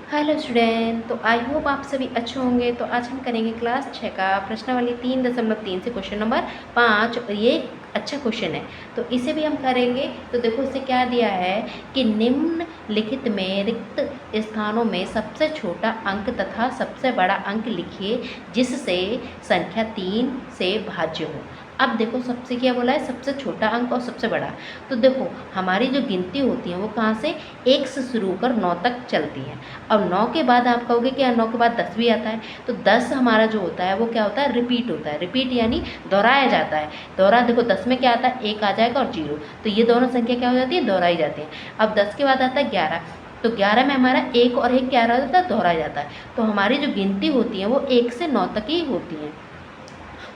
Hello student, तो I hope आप सभी अच्छे होंगे। तो आज हम करेंगे क्लास 6 का प्रश्नावली 3.3 से क्वेश्चन नंबर 5 और ये अच्छा क्वेश्चन है तो इसे भी हम करेंगे। तो देखो इससे क्या दिया है कि निम्नलिखित में रिक्त स्थानों में सबसे छोटा अंक तथा सबसे बड़ा अंक लिखिए जिससे संख्या 3 से भाज्य हो। अब देखो सबसे क्या बोला है, सबसे छोटा अंक और सबसे बड़ा। तो देखो हमारी जो गिनती होती है वो कहाँ से 1 से शुरू होकर 9 तक चलती है। अब 9 के बाद आप कहोगे कि 9 के बाद 10 भी आता है, तो 10 हमारा जो होता है वो क्या होता है, रिपीट होता है। रिपीट यानी दोहराया जाता है। दोहरा देखो 10 में क्या आता है, 1 आ जाएगा और 0, तो ये दोनों संख्या क्या हो जाती है, दोहराई जाती है। अब 10 के बाद आता है 11, तो 11 में हमारा 1 और 1 क्या रह जाता है, दोहराया जाता है। तो हमारी जो गिनती होती है वो 1 से 9 तक ही होती है।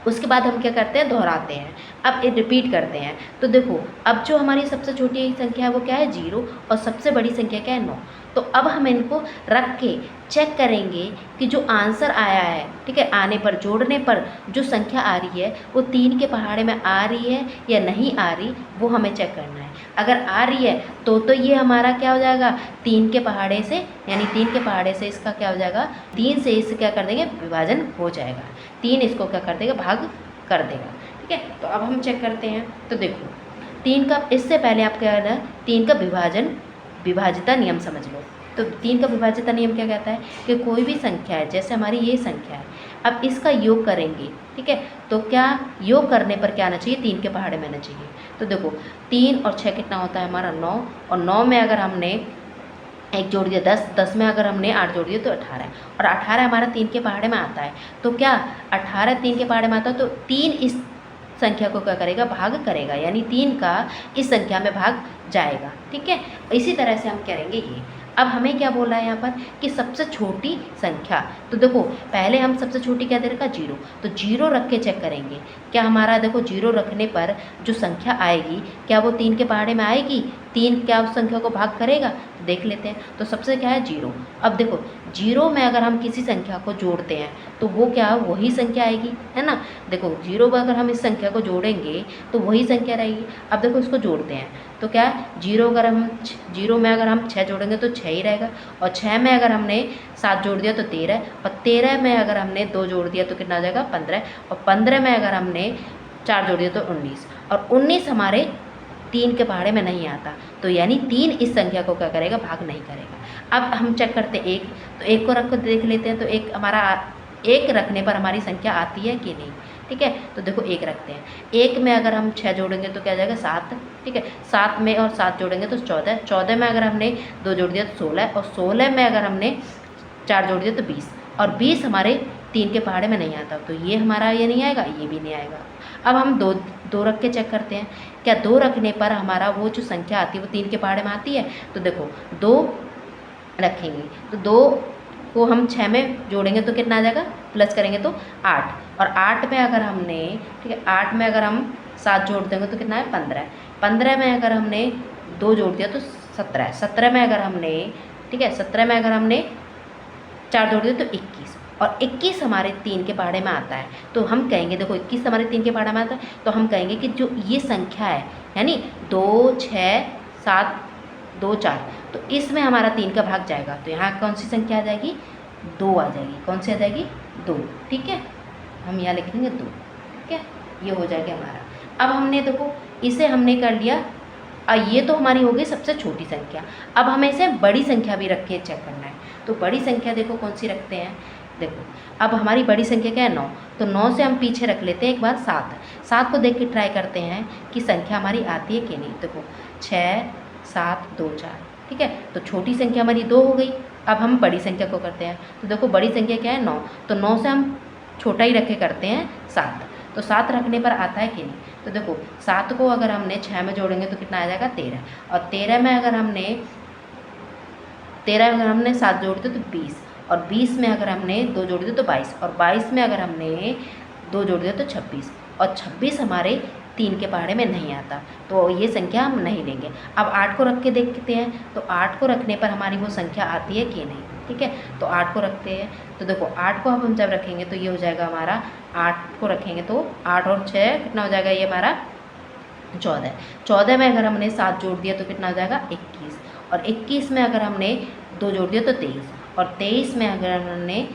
उसके बाद हम क्या करते हैं, दोहराते हैं। अब रिपीट करते हैं। तो देखो अब जो हमारी सबसे छोटी संख्या है वो क्या है, 0, और सबसे बड़ी संख्या क्या है, 9। तो अब हम इनको रख के चेक करेंगे कि जो आंसर आया है, ठीक है, आने पर जोड़ने पर जो संख्या आ रही है वो 3 के पहाड़े में आ रही है या नहीं आ रही, वो हमें चेक करना है। अगर आ रही है तो ये हमारा क्या हो जाएगा, 3 के पहाड़े से, यानी 3 के पहाड़े से इसका क्या हो जाएगा, 3 से इसे क्या कर देंगे, विभाजन हो जाएगा। 3 इसको क्या कर देगा, भाग कर देगा। ठीक है, तो अब हम चेक करते हैं। तो देखो 3 का, इससे पहले आप क्या करना, 3 का विभाजिता नियम समझ लो। तो 3 का विभाजिता नियम क्या कहता है कि कोई भी संख्या है, जैसे हमारी ये संख्या है, अब इसका योग करेंगे, ठीक है, तो क्या योग करने पर क्या आना चाहिए, 3 के पहाड़े में आना चाहिए। तो देखो 3 और 6 कितना होता है हमारा, 9, और 9 में अगर हमने 1 जोड़ दिया 10, 10 में अगर हमने 8 जोड़ दिया तो 18, और 18 हमारा 3 के पहाड़े में आता है। तो क्या 18 3 के पहाड़े में आता है, तो 3 इस संख्या को क्या करेगा, भाग करेगा, यानी 3 का इस संख्या में भाग जाएगा। ठीक है, इसी तरह से हम करेंगे ये। अब हमें क्या बोला है यहाँ पर कि सबसे छोटी संख्या। तो देखो पहले हम सबसे छोटी क्या दे रखा, 0, तो 0 रख के चेक करेंगे। क्या हमारा देखो 0 रखने पर जो संख्या आएगी क्या वो 3 के पहाड़े में आएगी, 3 क्या उस संख्या को भाग करेगा, तो देख लेते हैं। तो सबसे क्या है, 0। अब देखो 0 में अगर हम किसी संख्या को जोड़ते हैं तो वो क्या, वही संख्या आएगी, है ना। देखो 0 में अगर हम इस संख्या को जोड़ेंगे तो वही संख्या रहेगी। अब देखो इसको जोड़ते हैं तो क्या है, 0 में अगर हम 6 जोड़ेंगे तो 6 ही रहेगा, और 6 में अगर हमने 7 जोड़ दिया तो 13, और 13 में अगर हमने 2 जोड़ दिया तो कितना आ जाएगा, 15, और 15 में अगर हमने 4 जोड़ दिया तो 19, और 19 हमारे 3 के पहाड़े में नहीं आता। तो यानी 3 इस संख्या को क्या करेगा, भाग नहीं करेगा। अब हम चेक करते हैं 1, तो 1 को रख कर देख लेते हैं। तो 1 हमारा, 1 रखने पर हमारी संख्या आती है कि नहीं। ठीक है, तो देखो 1 रखते हैं। 1 में अगर हम 6 जोड़ेंगे तो क्या आ जाएगा, 7। ठीक है, 7 में और 7 जोड़ेंगे तो 14, 14 में अगर हमने 2 जोड़ दिया तो 16, और 16 में अगर हमने 4 जोड़ दिया तो 20, और 20 हमारे 3 के पहाड़े में नहीं आता। तो ये हमारा ये नहीं आएगा, ये भी नहीं आएगा। अब हम दो रख के चेक करते हैं। क्या 2 रखने पर हमारा वो जो संख्या आती है वो 3 के पहाड़े में आती है। तो देखो 2 रखेंगे तो 2 को हम 6 में जोड़ेंगे तो कितना आ जाएगा, प्लस करेंगे तो 8, और 8 में अगर हमने, ठीक है, 8 में अगर हम 7 जोड़ देंगे तो कितना है, 15, 15 में अगर हमने 2 जोड़ दिया तो 17, 17 में अगर हमने, ठीक है, 17 में अगर हमने 4 जोड़ दिया तो 21, और 21 हमारे 3 के पहाड़े में आता है। तो हम कहेंगे, देखो 21 हमारे 3 के पहाड़े में आता है, तो हम कहेंगे कि जो ये संख्या है, यानी 2 6 7 2 4, तो इसमें हमारा 3 का भाग जाएगा। तो यहाँ कौन सी संख्या आ जाएगी, 2 आ जाएगी। कौन सी आ जाएगी, 2। ठीक है, हम यहाँ लिख देंगे 2। ठीक है, ये हो जाएगा हमारा। अब हमने देखो इसे हमने कर लिया, ये तो हमारी हो गई सबसे छोटी संख्या। अब हमें इसे बड़ी संख्या भी रख के चेक करना है। तो बड़ी संख्या देखो कौन सी रखते हैं, देखो अब हमारी बड़ी संख्या क्या है, 9, तो 9 से हम पीछे रख लेते हैं एक बार 7, 7 को देख के ट्राई करते हैं कि संख्या हमारी आती है कि नहीं। देखो 6 7 2 4, ठीक है, तो छोटी संख्या हमारी 2 हो गई। अब हम बड़ी संख्या को करते हैं। तो देखो बड़ी संख्या क्या है, 9, तो 9 से हम छोटा ही रखे करते हैं 7, तो 7 रखने पर आता है कि नहीं। तो देखो 7 को अगर हमने 6 में जोड़ेंगे तो कितना आ जाएगा, 13, और 13 में अगर हमने 7 जोड़ दिए तो 20, और 20 में अगर हमने 2 जोड़ दिए तो 22, और 22 में अगर हमने 2 जोड़ दिया तो 26, और 26 हमारे 3 के पहाड़े में नहीं आता। तो ये संख्या हम नहीं लेंगे। अब 8 को रख के देखते हैं। तो 8 को रखने पर हमारी वो संख्या आती है कि नहीं। ठीक है, तो 8 को रखते हैं। तो देखो 8 को अब हम जब रखेंगे तो ये हो जाएगा हमारा, 8 को रखेंगे तो 8 और 6 कितना हो जाएगा, ये हमारा 14, 14 में अगर हमने 7 जोड़ दिया तो कितना हो जाएगा, 21, और 21 में अगर हमने 2 जोड़ दिया तो 23, और 23 में अगर हमने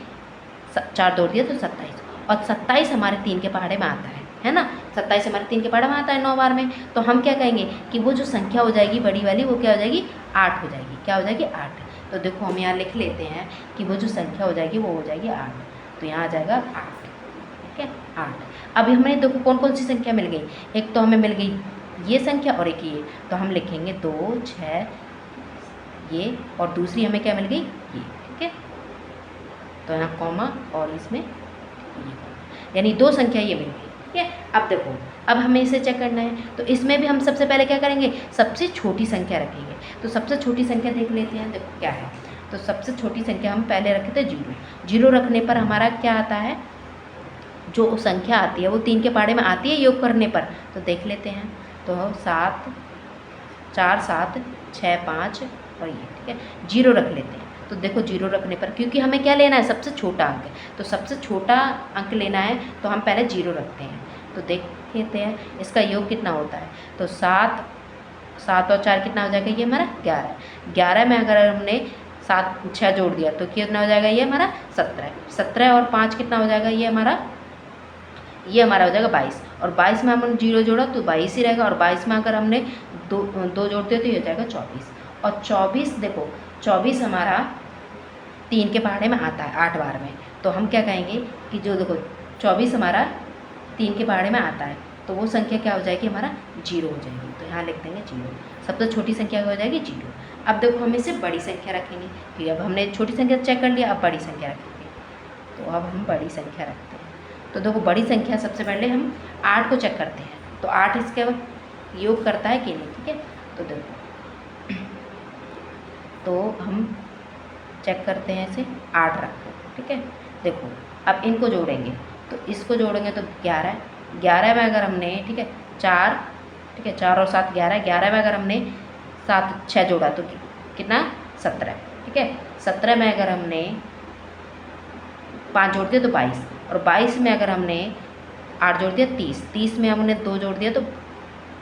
4 जोड़ दिया तो 27, और 27 हमारे 3 के पहाड़े में आता है ना। 27 हमारे 3 के पहाड़े में आता है 9 बार में। तो हम क्या कहेंगे कि वो जो संख्या हो जाएगी बड़ी वाली, वो क्या हो जाएगी 8 हो जाएगी। क्या हो जाएगी 8। तो देखो हम यहाँ लिख लेते हैं कि वो जो संख्या हो जाएगी वो हो जाएगी 8। तो यहाँ आ जाएगा 8, ठीक है 8। अभी हमें देखो कौन कौन सी संख्या मिल गई। एक तो हमें मिल गई ये संख्या और एक ये, तो हम लिखेंगे 2 6 ये, और दूसरी हमें क्या मिल गई ये, ठीक है। तो यहाँ कॉमा और इसमें ये, यानी 2 संख्या ये मिल गई, ठीक है। अब देखो अब हमें इसे चेक करना है, तो इसमें भी हम सबसे पहले क्या करेंगे, सबसे छोटी संख्या रखेंगे। तो सबसे छोटी संख्या देख लेते हैं, देखो क्या है। तो सबसे छोटी संख्या हम पहले रखे थे 0। 0 रखने पर हमारा क्या आता है, जो संख्या आती है वो 3 के पहाड़े में आती है योग करने पर। तो देख लेते हैं, तो 7 4 7 6 5 और ये, ठीक है 0 रख लेते हैं। तो देखो 0 रखने पर, क्योंकि हमें क्या लेना है सबसे छोटा अंक, तो सबसे छोटा अंक लेना है तो हम पहले 0 रखते हैं। तो देख लेते हैं इसका योग कितना होता है। तो 7 7 और 4 कितना हो जाएगा, ये हमारा 11। 11 में अगर हमने 7 6 जोड़ दिया तो कितना हो जाएगा, ये हमारा 17। 17 और 5 कितना हो जाएगा, ये हमारा हो जाएगा 22। और 22 में हमने 0 जोड़ा तो 22 ही रहेगा, और 22 में अगर हमने 2 जोड़ दिया तो ये हो जाएगा 24। और 24 देखो 24 हमारा 3 के पहाड़े में आता है 8 बार में। तो हम क्या कहेंगे कि जो देखो 24 हमारा 3 के पहाड़े में आता है, तो वो संख्या क्या हो जाएगी, हमारा 0 हो जाएगी। तो यहाँ लिख देंगे 0। सबसे छोटी संख्या हो जाएगी 0। अब देखो हम इसे बड़ी संख्या रखेंगे, क्योंकि अब हमने छोटी संख्या चेक कर लिया, अब बड़ी संख्या रखेंगे। तो अब हम बड़ी संख्या रखते हैं। तो देखो बड़ी संख्या सबसे पहले हम 8 को चेक करते हैं, तो 8 इसके योग करता है कि नहीं, ठीक है। तो देखो तो हम चेक करते हैं इसे 8 रखो, ठीक है। देखो अब इनको जोड़ेंगे, तो इसको जोड़ेंगे तो 11। 11 में अगर हमने, ठीक है 4, ठीक है 4 और 7 11। 11 में अगर हमने 7 6 जोड़ा तो कितना 17, ठीक है। 17 में अगर हमने 5 जोड़ दिया तो 22, और 22 में अगर हमने 8 जोड़ दिया 30। 30 में हमने 2 जोड़ दिया तो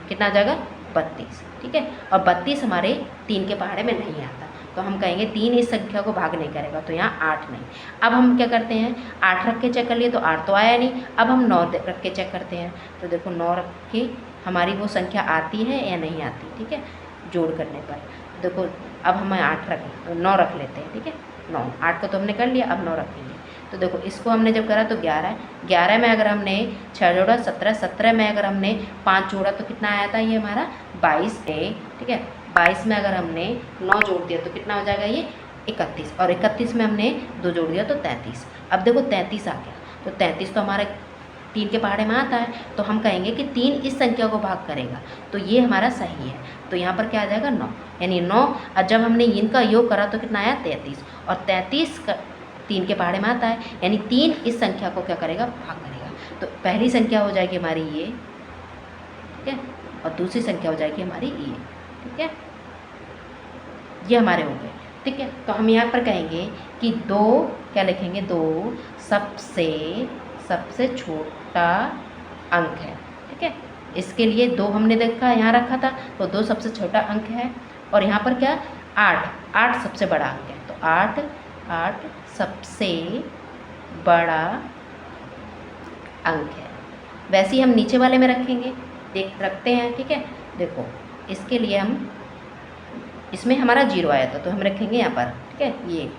कितना आ जाएगा 32, ठीक है। और 32 हमारे 3 के पहाड़े में नहीं आता, तो हम कहेंगे 3 इस संख्या को भाग नहीं करेगा, तो यहाँ 8 नहीं। अब हम क्या करते हैं, 8 रख के चेक कर लिए तो 8 तो आया नहीं। अब हम 9 रख के चेक करते हैं, तो देखो 9 रख के हमारी वो संख्या आती है या नहीं आती, ठीक है जोड़ करने पर। देखो अब हम 9 रख लेते हैं, ठीक है 9। 8 को तो हमने कर लिया, अब 9 रखेंगे। तो देखो इसको हमने जब करा तो 11। 11 में अगर हमने 6 जोड़ा 17। 17 में अगर हमने 5 जोड़ा तो कितना आया था, ये हमारा 22 है, ठीक है। 22 में अगर हमने 9 जोड़ दिया तो कितना हो जाएगा, ये 31। और 31 में हमने 2 जोड़ दिया तो 33। अब देखो 33 आ गया, तो 33 तो हमारे 3 के पहाड़े में आता है, तो हम कहेंगे कि 3 इस संख्या को भाग करेगा, तो ये हमारा सही है। तो यहाँ पर क्या आ जाएगा 9, यानी 9। और जब हमने इनका योग करा तो कितना आया 33, और 33 3 के पहाड़े में आता है, यानी 3 इस संख्या को क्या करेगा, भाग करेगा। तो पहली संख्या हो जाएगी हमारी ये, ठीक है, और दूसरी संख्या हो जाएगी हमारी ये, ठीक है। ये हमारे हो गए, ठीक है। तो हम यहाँ पर कहेंगे कि 2 क्या लिखेंगे, 2 सबसे छोटा अंक है, ठीक है। इसके लिए 2 हमने देखा यहाँ रखा था, तो 2 सबसे छोटा अंक है। और यहाँ पर क्या 8 सबसे बड़ा अंक है, तो 8 सबसे बड़ा अंक है। वैसे ही हम नीचे वाले में रखेंगे, रखते हैं, ठीक है। देखो इसके लिए हम, इसमें हमारा 0 आया था तो हम रखेंगे यहाँ पर, ठीक है ये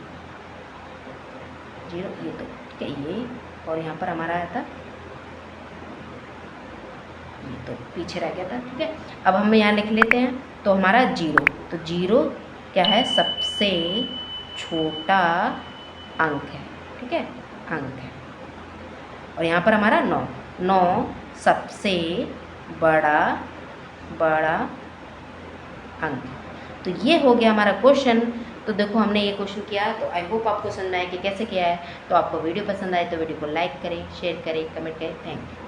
0, ये तो ठीक है ये, और यहाँ पर हमारा आया था ये, तो पीछे रह गया था, ठीक है। अब हम यहाँ लिख लेते हैं, तो हमारा 0, तो 0 क्या है, सबसे छोटा अंक है, ठीक है अंक है। और यहाँ पर हमारा 9 सबसे बड़ा अंक। तो ये हो गया हमारा क्वेश्चन। तो देखो हमने ये क्वेश्चन किया, तो आई होप आपको समझ आए कि कैसे किया है। तो आपको वीडियो पसंद आए तो वीडियो को लाइक करें, शेयर करें, कमेंट करें। Thank you.